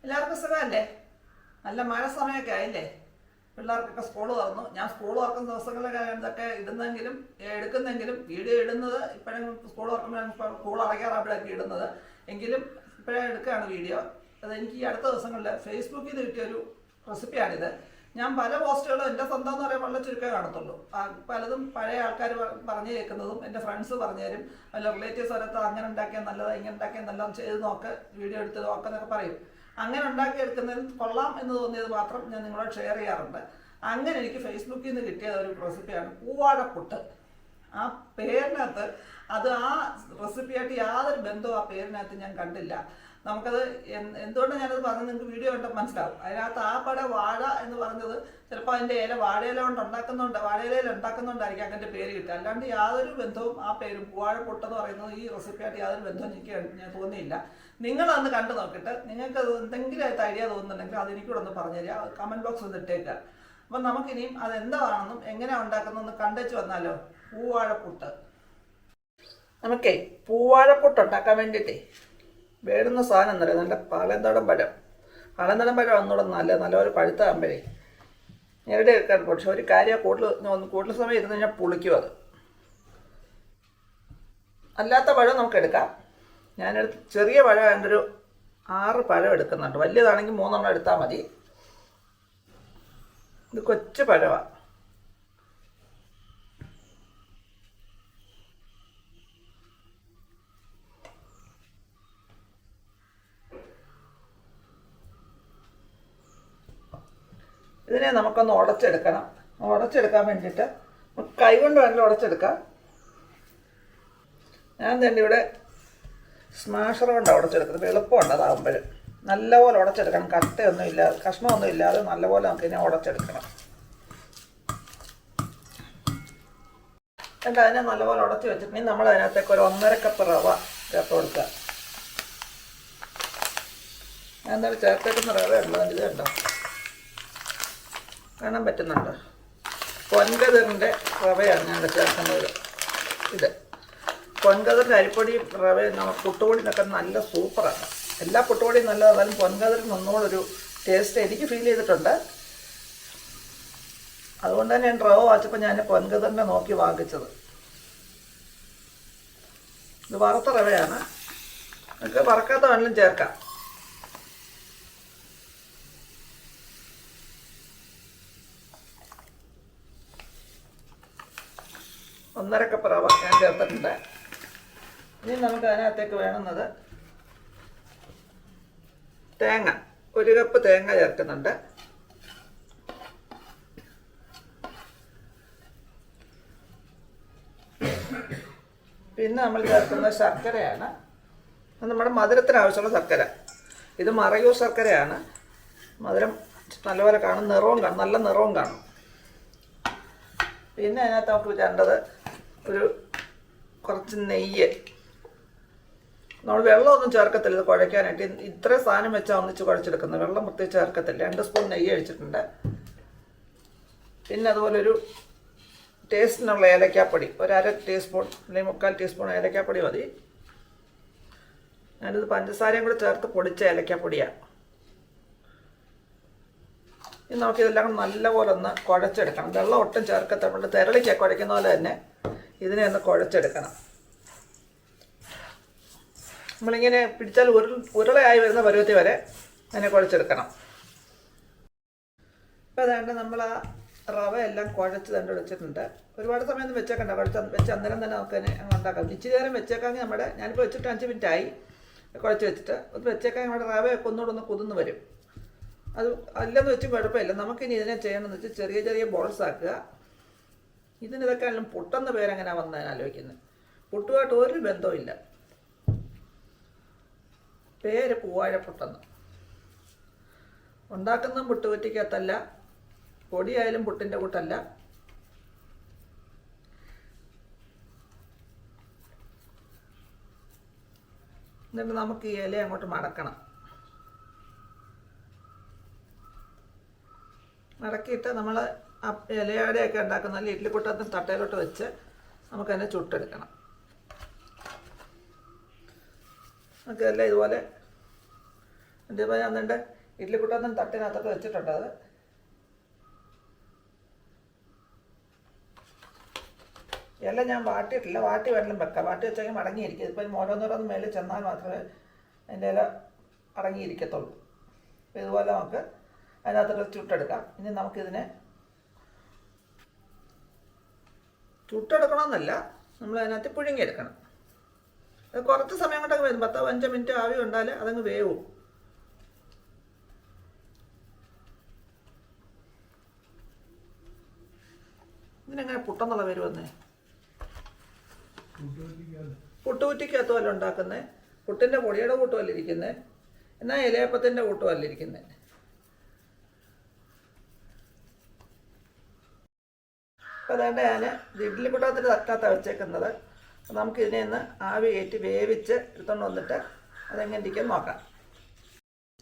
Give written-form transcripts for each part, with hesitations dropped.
എല്ലാവർക്കും സുഖമല്ലേ? നല്ല മഴ സമയമൊക്കെ ആയില്ലേ? പിള്ളേർക്കൊക്കെ സ്കൂൾ തുറന്നു. ഞാൻ സ്കൂൾ തുറക്കുന്ന ദിവസങ്ങളിലൊക്കെ ഇതൊക്കെ ഇടുന്നെങ്കിലും എടുക്കുന്നെങ്കിലും വീഡിയോ ഇടുന്നത് ഇപ്പോഴും സ്കൂൾ തുറക്കുമ്പോഴാണ്, സ്കൂൾ അടയ്ക്കാറാകുമ്പോഴൊക്കെ ഇടുന്നത്. എങ്കിലും ഇപ്പോഴേ എടുക്കുകയാണ് വീഡിയോ. അതെനിക്ക് ഈ അടുത്ത ദിവസങ്ങളിൽ ഫേസ്ബുക്കിൽ നിന്ന് കിട്ടിയൊരു റെസിപ്പിയാണിത്. ഞാൻ പല പോസ്റ്റുകളും എൻ്റെ സ്വന്തം എന്ന് പറയുമ്പോൾ വളരെ ചുരുക്കമേ കാണത്തുള്ളൂ. പലതും പഴയ ആൾക്കാർ പറഞ്ഞു കേൾക്കുന്നതും എൻ്റെ ഫ്രണ്ട്സ് പറഞ്ഞു തരും. അല്ല റിലേറ്റീവ്സ് ഓരത്ത് അങ്ങനെ ഉണ്ടാക്കിയാൽ നല്ലതാണ്, ഇങ്ങനെ ഉണ്ടാക്കിയാൽ നല്ലതാണ്, ചെയ്ത് നോക്ക്, വീഡിയോ എടുത്ത് നോക്കുന്നൊക്കെ പറയും. അങ്ങനെ ഉണ്ടാക്കിയെടുക്കുന്നതിൽ കൊള്ളാം എന്ന് തോന്നിയത് മാത്രം ഞാൻ നിങ്ങളോട് ഷെയർ ചെയ്യാറുണ്ട്. അങ്ങനെ എനിക്ക് ഫേസ്ബുക്കിൽ നിന്ന് കിട്ടിയ ഒരു റെസിപ്പിയാണ് പൂവാഴപ്പുട്ട്. ആ പേരിനകത്ത് ആ റെസിപ്പിയായിട്ട് യാതൊരു ബന്ധവും ആ പേരിനകത്ത് ഞാൻ കണ്ടില്ല. നമുക്കത് എന്തുകൊണ്ടാണ് ഞാനത് പറഞ്ഞത് നിങ്ങൾക്ക് വീഡിയോ കണ്ടാൽ മനസ്സിലാവും. അതിനകത്ത് ആ പട വാഴ എന്ന് പറഞ്ഞത് ചിലപ്പോൾ അതിൻ്റെ വാഴയില കൊണ്ട് വാഴയിലയിൽ ഉണ്ടാക്കുന്നുണ്ടായിരിക്കും അങ്ങനെ പേര് കിട്ടുക. അല്ലാണ്ട് യാതൊരു ബന്ധവും ആ പേരും പൂവാഴപ്പുട്ടെന്ന് പറയുന്നത് ഈ റെസിപ്പിയായിട്ട് യാതൊരു ബന്ധവും ഞാൻ തോന്നിയില്ല. നിങ്ങളന്ന് കണ്ടു നോക്കിയിട്ട് നിങ്ങൾക്ക് അത് എന്തെങ്കിലും ആയിട്ട് ഐഡിയ തോന്നുന്നുണ്ടെങ്കിൽ അതെനിക്കൂടെ ഒന്ന് പറഞ്ഞുതരിക, കമൻറ്റ് ബോക്സിൽ ഒന്ന് ഇട്ടേക്കുക. അപ്പം നമുക്കിനിയും അതെന്താണെന്നും എങ്ങനെയാണ് ഉണ്ടാക്കുന്നതെന്ന് കണ്ടേച്ച് വന്നാലോ. പൂവാഴപ്പുട്ട്. നമുക്കേ പൂവാഴപ്പുട്ട് ഉണ്ടാക്കാൻ വേണ്ടിയിട്ടേ വേടുന്ന സാധനം എന്ന് പറയുന്നത് നല്ല പാളയന്തോടൻ പഴം ഒന്നുകൂടെ നല്ലൊരു പഴുത്താകുമ്പോഴേ ഞെരടി എടുക്കാൻ. പക്ഷെ ഒരു കാര്യം കൂടുതൽ സമയം ഇരുന്ന് കഴിഞ്ഞാൽ പുളിക്കും അത്. അല്ലാത്ത പഴം നമുക്ക് എടുക്കാം. ഞാനെടുത്ത് ചെറിയ പഴം അതിൻ്റെ ഒരു 6 പഴം എടുക്കുന്നുണ്ട്. വലിയതാണെങ്കിൽ 3 എടുത്താൽ മതി. ഇത് കൊച്ചു പഴമാണ്. ഇതിനെ നമുക്കൊന്ന് ഉടച്ചെടുക്കണം. ഉടച്ചെടുക്കാൻ വേണ്ടിയിട്ട് കൈ കൊണ്ട് വേണമെങ്കിൽ ഉടച്ചെടുക്കാം. ഞാൻ തന്നെ ഇവിടെ സ്മാഷർ കൊണ്ടാണ് ഉടച്ചെടുക്കുന്നത്. എളുപ്പമുണ്ട് അതാകുമ്പോൾ. നല്ലപോലെ ഉടച്ചെടുക്കണം. കട്ടയൊന്നും ഇല്ലാതെ, കഷ്ണമൊന്നും ഇല്ലാതെ നല്ലപോലെ നമുക്കിതിനെ ഉടച്ചെടുക്കണം. എന്നിട്ട് അതിനെ നല്ലപോലെ ഉടച്ച് വെച്ചിട്ടുണ്ടെങ്കിൽ നമ്മൾ അതിനകത്തേക്ക് ഒരു 1.5 കപ്പ് റവ ചേർത്ത് കൊടുക്കുക. ഞാൻ എന്തായാലും ചേർത്തേക്കുന്ന റവ ഉണ്ടോ ഇത് ഉണ്ടോ കാണാൻ പറ്റുന്നുണ്ട്. പൊൻകതിറിൻ്റെ റവയാണ് ഞാൻ ചേർക്കുന്നത്. ഇത് പൊൻകതിറിൻ്റെ അരിപ്പൊടി റവ പുട്ടുപൊടിനൊക്കെ നല്ല സൂപ്പറാണ്. എല്ലാ പുട്ടുപൊടിയും നല്ലതായാലും പൊൻകതിറിന് ഒന്നുകൂടൊരു ടേസ്റ്റ് എനിക്ക് ഫീൽ ചെയ്തിട്ടുണ്ട്. അതുകൊണ്ട് തന്നെ ഞാൻ റവ വാങ്ങിച്ചപ്പോൾ ഞാൻ പൊൻകതിറിനെ നോക്കി വാങ്ങിച്ചത്. ഇത് വറുത്ത റവയാണ്. നിങ്ങൾക്ക് വറക്കാത്ത വേണമെങ്കിലും ചേർക്കാം. ഒന്നര കപ്പ് റവ ഞാൻ ചേർത്തിട്ടുണ്ട്. ഇനി നമുക്ക് അതിനകത്തേക്ക് വേണ്ടുന്നത് തേങ്ങ. 1 കപ്പ് തേങ്ങ ചേർക്കുന്നുണ്ട്. പിന്നെ നമ്മൾ ചേർക്കുന്നത് ശർക്കരയാണ്. നമ്മുടെ മധുരത്തിന് ആവശ്യമുള്ള ശർക്കര. ഇത് മറയൂർ ശർക്കരയാണ്. മധുരം നല്ലപോലെ കാണും, നിറവും കാണും, നല്ല നിറവും കാണും. പിന്നെ അതിനകത്ത് നമുക്ക് വേണ്ടത് കുറച്ച് നെയ്യ്. നമ്മൾ വെള്ളമൊന്നും ചേർക്കത്തില്ല ഇത് കുഴയ്ക്കാനായിട്ട്. ഇത്രയും സാധനം വെച്ചാൽ ഒന്നിച്ച് കുഴച്ചെടുക്കുന്നത്. വെള്ളം പ്രത്യേകിച്ച് ചേർക്കത്തില്ല. 2 സ്പൂൺ നെയ്യ് ഒഴിച്ചിട്ടുണ്ട്. പിന്നെ അതുപോലെ ടേസ്റ്റിനുള്ള ഏലക്കാപ്പൊടി 1/2 ടീസ്പൂൺ അല്ലെങ്കിൽ 3/4 ടീസ്പൂൺ ഏലക്കാപ്പൊടി മതി. ഞാനിത് പഞ്ചസാരയും കൂടെ ചേർത്ത് പൊടിച്ച ഏലക്കാപ്പൊടിയാണ്. ഇനി നമുക്കിതെല്ലാം നല്ലപോലെ ഒന്ന് കുഴച്ചെടുക്കണം. വെള്ളം ഒട്ടും ചേർക്കത്ത. നമ്മൾ തിരളിക്ക് കുഴയ്ക്കുന്ന പോലെ തന്നെ ഇതിനെ ഒന്ന് കുഴച്ചെടുക്കണം. നമ്മളിങ്ങനെ പിടിച്ചാൽ ഉരുളയായി വരുന്ന പരുവത്തിൽ വരെ അതിനെ കുഴച്ചെടുക്കണം. അപ്പോൾ അതുകൊണ്ട് നമ്മൾ ആ റവ എല്ലാം കുഴച്ച് തന്നെ വെച്ചിട്ടുണ്ട്. ഒരുപാട് സമയമൊന്നും വെച്ചേക്കണ്ട. വെച്ച് അന്നേരം തന്നെ നമുക്ക് തന്നെ ഉണ്ടാക്കാം. ഇച്ചിരി നേരം വെച്ചേക്കാമെങ്കിൽ ഞാനിപ്പോൾ വെച്ചിട്ട് 5 മിനിറ്റായി കുഴച്ച് വെച്ചിട്ട് ഒന്ന് വെച്ചേക്കാൻ നമ്മുടെ റവയൊക്കെ ഒന്നുകൂടെ ഒന്ന് കുതിർന്ന് വരും. അത് അല്ലെന്ന് വെച്ചും കുഴപ്പമില്ല. നമുക്കിനി ഇതിനെ ചെയ്യണമെന്ന് വെച്ചാൽ ചെറിയ ചെറിയ ബോൾസ് ആക്കുക. ഇതൊക്കെ ആയാലും പുട്ടെന്ന പേരെങ്ങനെ വന്നതിന് ആലോചിക്കുന്നത്. പുട്ടുമായിട്ട് ഒരു ബന്ധവും ഇല്ല. പേര് പൂവാഴപ്പുട്ടെന്ന്. ഉണ്ടാക്കുന്ന പുട്ടുകുറ്റിക്കകത്തല്ല, പൊടിയായാലും പുട്ടിൻ്റെ കൂട്ടല്ല. എന്നിട്ട് നമുക്ക് ഈ ഇല അങ്ങോട്ട് മടക്കണം. മടക്കിയിട്ട് നമ്മൾ ഇലയുടെയൊക്കെ ഉണ്ടാക്കുന്ന ഇഡ്ഡലി കുട്ടത്തിന് തട്ടയിലോട്ട് വെച്ച് നമുക്കതിനെ ചുട്ടെടുക്കണം. നമുക്കെല്ലാം ഇതുപോലെ ഞാൻ എന്നിട്ട് ഇഡ്ഡലിക്കുട്ടൊന്നും തട്ടിനകത്തൊക്കെ വെച്ചിട്ടുണ്ട്. അത് എല്ലാം ഞാൻ വാട്ടിയിട്ടില്ല, വാട്ടി വെള്ളം വെക്കാം. വാട്ടി വെച്ചെങ്കിൽ മടങ്ങിയിരിക്കും. ഇപ്പം ഓരോന്നോരോന്ന് മേലെ ചെന്നാൽ മാത്രമേ അതിൻ്റെ ഇല അടങ്ങിയിരിക്കത്തുള്ളൂ. അപ്പോൾ ഇതുപോലെ നമുക്ക് അതിനകത്തൊക്കെ ചുട്ടെടുക്കാം. ഇനി നമുക്കിതിനെ ചുട്ടെടുക്കണമെന്നല്ല, നമ്മൾ അതിനകത്ത് പുഴുങ്ങിയെടുക്കണം. അത് കുറച്ച് സമയം കൊണ്ടൊക്കെ വരും. 10-15 മിനിറ്റ് ആവി കൊണ്ടാൽ അതങ്ങ് വേവും. ഇതിനെങ്ങനെ പുട്ടെന്നുള്ള പേര് വന്നേ? പുട്ടുകുറ്റിക്കകത്ത് വല്ല ഉണ്ടാക്കുന്നത്, പുട്ടിൻ്റെ പൊടിയുടെ കൂട്ടുമല്ല ഇരിക്കുന്നത്, എന്നാൽ ഇലയപ്പത്തിൻ്റെ കൂട്ടുമല്ല ഇരിക്കുന്നത്. അപ്പോൾ അതുകൊണ്ട് ഞാൻ ഇഡ്ഡലിക്കുട്ടത്തിൽ തട്ടാത്ത വെച്ചേക്കുന്നത്. നമുക്കിതിനെ ഒന്ന് ആവി കയറ്റി വേവിച്ച് എടുത്തുകൊണ്ട് വന്നിട്ട് അതെങ്ങനെ ഇരിക്കും നോക്കാം.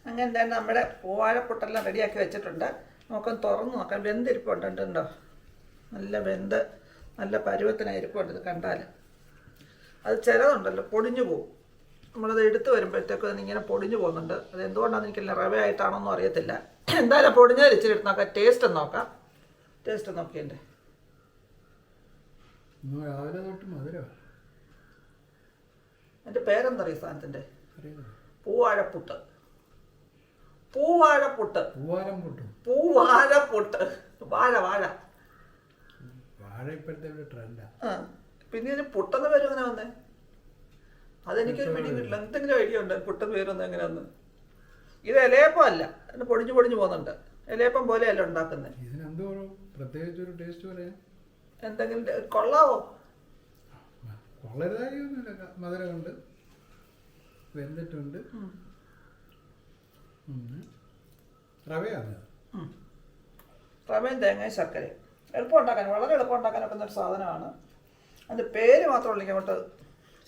അങ്ങനെ തന്നെ നമ്മുടെ പൂവാഴപ്പുട്ടെല്ലാം റെഡിയാക്കി വെച്ചിട്ടുണ്ട്. നമുക്കൊന്ന് തുറന്ന് നോക്കാം. വെന്തിരിപ്പുണ്ടോ? നല്ല വെന്ത് നല്ല പരുവത്തിനായിരിപ്പുണ്ട്. ഇത് കണ്ടാൽ അത് ചിലതുണ്ടല്ലോ പൊടിഞ്ഞു പോകും. നമ്മളത് എടുത്ത് വരുമ്പോഴത്തേക്കും അതിങ്ങനെ പൊടിഞ്ഞു പോകുന്നുണ്ട്. അത് എന്തുകൊണ്ടാണെന്ന് എനിക്കില്ല, റവ ആയിട്ടാണോന്നും അറിയത്തില്ല. എന്തായാലും പൊടിഞ്ഞത് ഇച്ചിരി എടുത്ത് നോക്കാം. ടേസ്റ്റ് നോക്കാം. ടേസ്റ്റ് നോക്കിയതിൻ്റെ എൻ്റെ പേരെന്തറിയ സാധനത്തിൻ്റെ? പൂവാഴപ്പുട്ട്. പൂവാഴപ്പുട്ട്. പൂവാഴപ്പുട്ട്. വാഴ വാഴ പിന്നെ ഇതിന് പുട്ടെന്ന് പേര് എങ്ങനെ വന്നേ? അതെനിക്കൊരു പിടി കിട്ടില്ല. എന്തെങ്കിലും ഐഡിയ ഉണ്ട് പുട്ടെന്ന് പേരൊന്നും എങ്ങനെയാന്ന്? ഇത് ഇലയപ്പം അല്ല, അതിന് പൊടിഞ്ഞു പോകുന്നുണ്ട്. ഇലയപ്പം പോലെയല്ല ഉണ്ടാക്കുന്നത്. എന്തെങ്കിലും കൊള്ളാവോ? മധുരമുണ്ട്, വെന്തിട്ടുണ്ട്. റവയും തേങ്ങയും ശർക്കരയും എളുപ്പം ഉണ്ടാക്കാൻ, വളരെ എളുപ്പം ഉണ്ടാക്കാൻ ഒക്കുന്ന ഒരു സാധനമാണ്. അതിൻ്റെ പേര് മാത്രമല്ല അങ്ങോട്ട്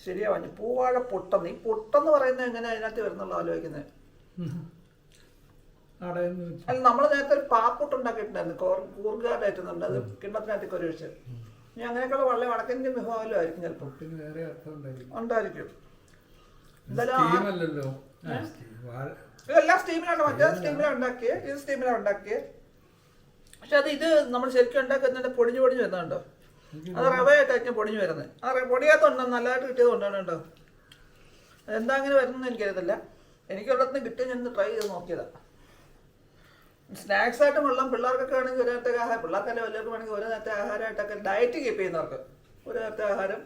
ശരിയാവാഞ്ഞു. പൂവാഴ പുട്ടെന്ന്. ഈ പുട്ടെന്ന് പറയുന്നത് എങ്ങനെ അതിനകത്ത് വരുന്നുള്ള ആലോചിക്കുന്നത്? അല്ല, നമ്മൾ നേരത്തെ ഒരു പാപ്പുട്ട് ഉണ്ടാക്കിയിട്ടുണ്ടായിരുന്നു. കൂർഗാഡായിട്ടുന്നുണ്ട്. അത് കിണ്ണത്തിനകത്തേക്ക് ഒരു ഒഴിച്ച്. ഇനി അങ്ങനെയൊക്കെയുള്ള വളരെ വടക്കൻ്റെ വിഭവമല്ലോ ആയിരിക്കും ചിലപ്പോൾ. ഉണ്ടായിരിക്കും. ഇതെല്ലാം സ്റ്റീമിലാണ്. മറ്റേ സ്റ്റീമിലാണ് ഉണ്ടാക്കിയത്, ഇത് സ്റ്റീമിലാണ് ഉണ്ടാക്കിയത്. പക്ഷെ ഇത് നമ്മൾ ശരിക്കും ഉണ്ടാക്കുന്നുണ്ട് പൊടിഞ്ഞു വരുന്നുണ്ടോ? അത് റവയായിട്ടായിരിക്കും പൊടിഞ്ഞു വരുന്നത്. ആ പൊടിയാത്തുണ്ടോ നല്ലതായിട്ട് കിട്ടിയത് കൊണ്ടാണ് കേട്ടോ. അതെന്താ അങ്ങനെ വരുന്നതെന്ന് എനിക്കറിയത്തില്ല. എനിക്കൊരിടത്തുനിന്ന് കിട്ടിയ ഞാൻ ട്രൈ ചെയ്ത് നോക്കിയതാണ്. സ്നാക്സ് ആയിട്ടും കൊള്ളാം. പിള്ളേർക്കൊക്കെ ആണെങ്കിൽ ഒരു നേരത്തെ ആഹാരം, പിള്ളേർക്കല്ലേ വലിയവർക്ക് വേണമെങ്കിൽ ഒരു നേരത്തെ ആഹാരമായിട്ടൊക്കെ ഡയറ്റ് കീപ്പ് ചെയ്യുന്നവർക്ക് ഒരു നേരത്തെ ആഹാരം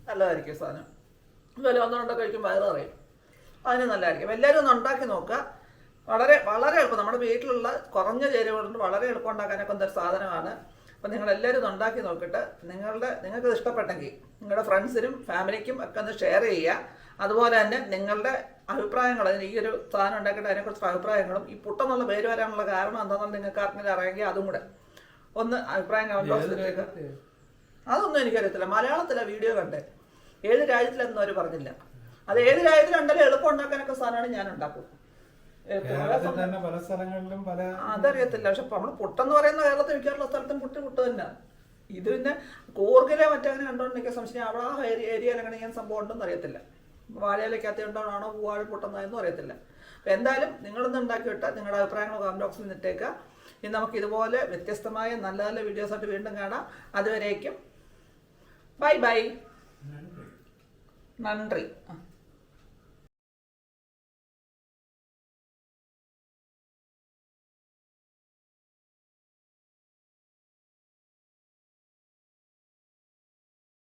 നല്ലതായിരിക്കും സാധനം. ഇതുപോലെ ഒന്നുകൊണ്ടൊക്കെ കഴിക്കുമ്പോൾ വയറ് അറിയും. അതിന് നല്ലതായിരിക്കും. എല്ലാവരും ഒന്ന് ഉണ്ടാക്കി നോക്കുക. വളരെ വളരെ എളുപ്പം. നമ്മുടെ വീട്ടിലുള്ള കുറഞ്ഞ ചേരുവ കൊണ്ട് വളരെ എളുപ്പം ഉണ്ടാക്കാനൊക്കെ ഒരു സാധനമാണ്. അപ്പോൾ നിങ്ങളെല്ലാവരും ഒന്ന് ഉണ്ടാക്കി നോക്കിയിട്ട് നിങ്ങൾക്ക് ഇഷ്ടപ്പെട്ടെങ്കിൽ നിങ്ങളുടെ ഫ്രണ്ട്സിനും ഫാമിലിക്കും ഒക്കെ ഒന്ന് ഷെയർ ചെയ്യുക. അതുപോലെ തന്നെ നിങ്ങളുടെ അഭിപ്രായങ്ങൾ, ഈ ഒരു സാധനം ഉണ്ടാക്കിയിട്ട് അതിനെക്കുറിച്ച് അഭിപ്രായങ്ങളും ഈ പുട്ടെന്നുള്ള പേര് വരാനുള്ള കാരണം എന്താണെന്ന് നിങ്ങൾക്ക് ആർക്കെങ്കിലും അറിയാമെങ്കിൽ അതും കൂടെ ഒന്ന് അഭിപ്രായം കമന്റ് ബോക്സിലേക്ക്. അതൊന്നും എനിക്കറിയത്തില്ല. മലയാളത്തിലെ വീഡിയോ കണ്ടേ. ഏത് രാജ്യത്തിലെന്നും അവർ പറഞ്ഞില്ല. അത് ഏത് രാജ്യത്തിലുണ്ടെങ്കിലും എളുപ്പം ഉണ്ടാക്കാനൊക്കെ സാധനമാണ് ഞാൻ ഉണ്ടാക്കും. അതറിയത്തില്ല. പക്ഷെ നമ്മൾ പുട്ടെന്ന് പറയുന്ന കേരളത്തിൽ മിക്കവാറുള്ള സ്ഥലത്തും പുട്ട് തന്നെ. ഇത് പിന്നെ കൂർഗിലെ മറ്റങ്ങനെ കണ്ടോണ്ടിരിക്കുക സംശയം. അവിടെ ആ ഏരിയയിലങ്ങനെ ഇങ്ങനെ സംഭവം ഉണ്ടെന്ന് അറിയത്തില്ല. വാഴയിലേക്കകത്ത് ഉണ്ടോണോ പൂവാഴ പുട്ടെന്നതെന്നും അറിയത്തില്ല. അപ്പം എന്തായാലും നിങ്ങളൊന്ന് ഉണ്ടാക്കിയിട്ട് നിങ്ങളുടെ അഭിപ്രായങ്ങൾ കമന്റ് ബോക്സിൽ നിന്നിട്ടേക്കുക. ഇനി നമുക്ക് ഇതുപോലെ വ്യത്യസ്തമായ നല്ല നല്ല വീഡിയോസായിട്ട് വീണ്ടും കാണാം. അതുവരേക്കും ബൈ ബൈ. നന്ദി.